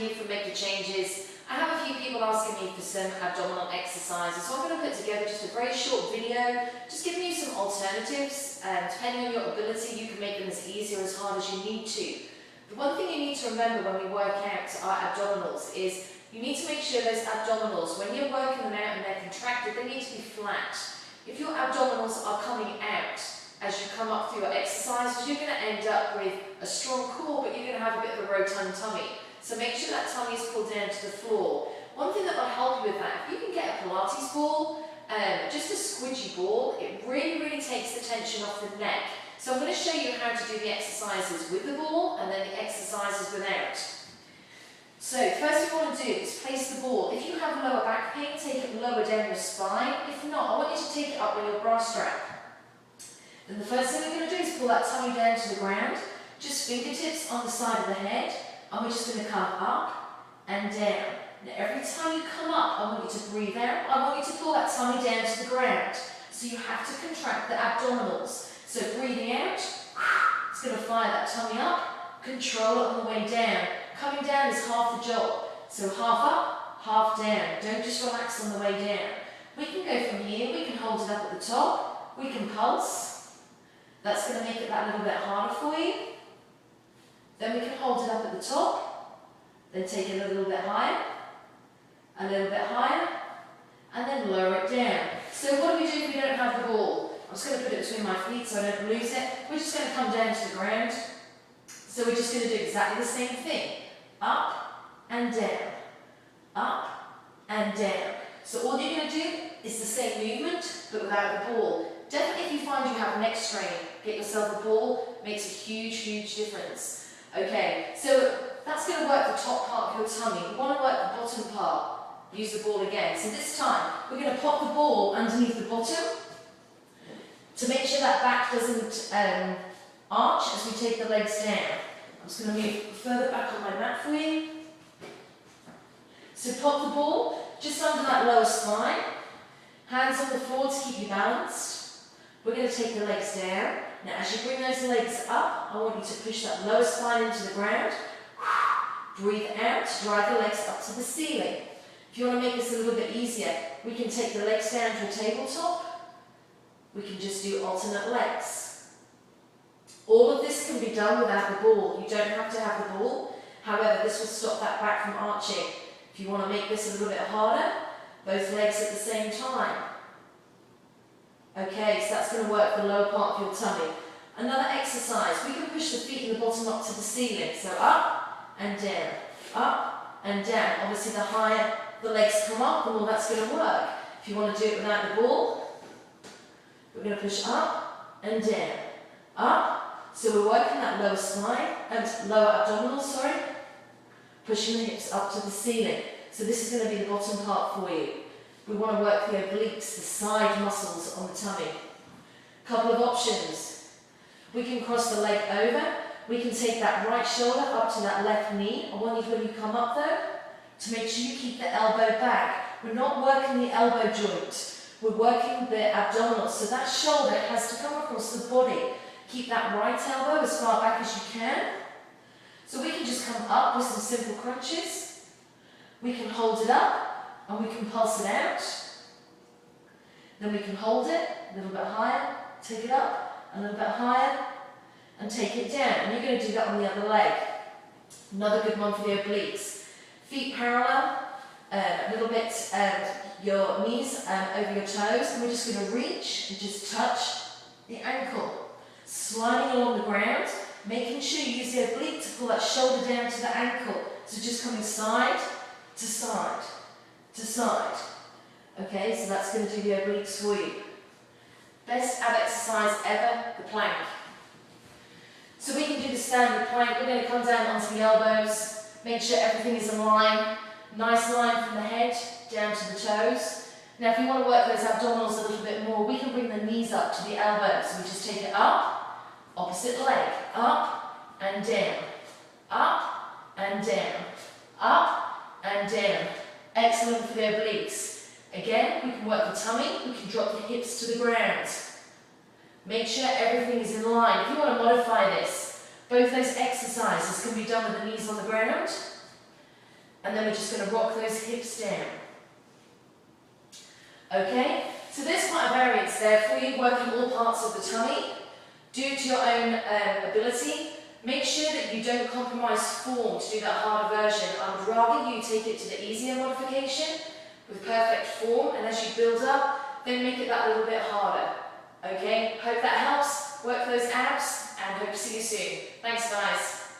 you for making changes. I have a few people asking me for some abdominal exercises, so I'm going to put together just a very short video, just giving you some alternatives. Depending on your ability, you can make them as easy or as hard as you need to. The one thing you need to remember when we work out our abdominals is you need to make sure those abdominals, when you're working them out and they're contracted, they need to be flat. If your abdominals are coming out as you come up through your exercises, you're going to end up with a strong core, but you're going to have a bit of a rotund tummy. So make sure that tummy is pulled down to the floor. One thing that will help you with that, if you can get a Pilates ball, just a squidgy ball, it really takes the tension off the neck. So I'm going to show you how to do the exercises with the ball and then the exercises without. So first thing you want to do is place the ball. If you have lower back pain, take it lower down your spine. If not, I want you to take it up with your bra strap. Then the first thing we're going to do is pull that tummy down to the ground, just fingertips on the side of the head, and we're just going to come up and down. Now every time you come up, I want you to breathe out. I want you to pull that tummy down to the ground. So you have to contract the abdominals. So breathing out, it's going to fire that tummy up, control it on the way down. Coming down is half the job. So half up, half down. Don't just relax on the way down. We can go from here, we can hold it up at the top, we can pulse. That's going to make it that little bit harder for you. Then we can hold it up at the top, then take it a little bit higher, and then lower it down. So what do we do if we don't have the ball? I'm just going to put it between my feet so I don't lose it. We're just going to come down to the ground. So we're just going to do exactly the same thing. Up and down. Up and down. So all you're going to do is the same movement, but without the ball. Definitely if you find you have neck strain, get yourself a ball. Makes a huge difference. Okay, so that's going to work the top part of your tummy. You want to work the bottom part. Use the ball again. So this time, we're going to pop the ball underneath the bottom to make sure that back doesn't arch as we take the legs down. I'm just going to move further back on my mat for you. So pop the ball just under that lower spine. Hands on the floor to keep you balanced. We're going to take the legs down. Now as you bring those legs up, I want you to push that lower spine into the ground. Breathe out, drive the legs up to the ceiling. If you want to make this a little bit easier, we can take the legs down to a tabletop. We can just do alternate legs. All of this can be done without the ball. You don't have to have the ball. However, this will stop that back from arching. If you want to make this a little bit harder, both legs at the same time. Okay, so that's going to work the lower part of your tummy. Another exercise, we can push the feet in the bottom up to the ceiling. So up and down, up and down. Obviously the higher the legs come up, the more that's going to work. If you want to do it without the ball, we're going to push up and down, up. So we're working that lower spine, and lower abdominal, pushing the hips up to the ceiling. So this is going to be the bottom part for you. We want to work the obliques, the side muscles on the tummy. Couple of options. We can cross the leg over. We can take that right shoulder up to that left knee. I want you, when you come up though, to make sure you keep the elbow back. We're not working the elbow joint. We're working the abdominals. So that shoulder has to come across the body. Keep that right elbow as far back as you can. So we can just come up with some simple crunches. We can hold it up and we can pulse it out. Then we can hold it a little bit higher, take it up, a little bit higher, and take it down. And you're going to do that on the other leg. Another good one for the obliques. Feet parallel, a little bit your knees over your toes, and we're just going to reach and just touch the ankle. Sliding along the ground, making sure you use the oblique to pull that shoulder down to the ankle. So just coming side to side to side. Okay, so that's going to do the obliques for you. Best ab exercise ever, the plank. So we can do the standard plank. We're going to come down onto the elbows, make sure everything is in line. Nice line from the head down to the toes. Now if you want to work those abdominals a little bit more, we can bring the knees up to the elbows. So we just take it up, opposite leg, up and down, up and down, up and down. Excellent for the obliques. Again, we can work the tummy, we can drop the hips to the ground. Make sure everything is in line. If you want to modify this, both those exercises can be done with the knees on the ground. And then we're just going to rock those hips down. Okay, so there's quite a variance there for you, working all parts of the tummy. Do it to your own ability. Make sure that you don't compromise form to do that harder version. I would rather you take it to the easier modification with perfect form, and as you build up, then make it that little bit harder. Okay, hope that helps. Work those abs, and hope to see you soon. Thanks, guys.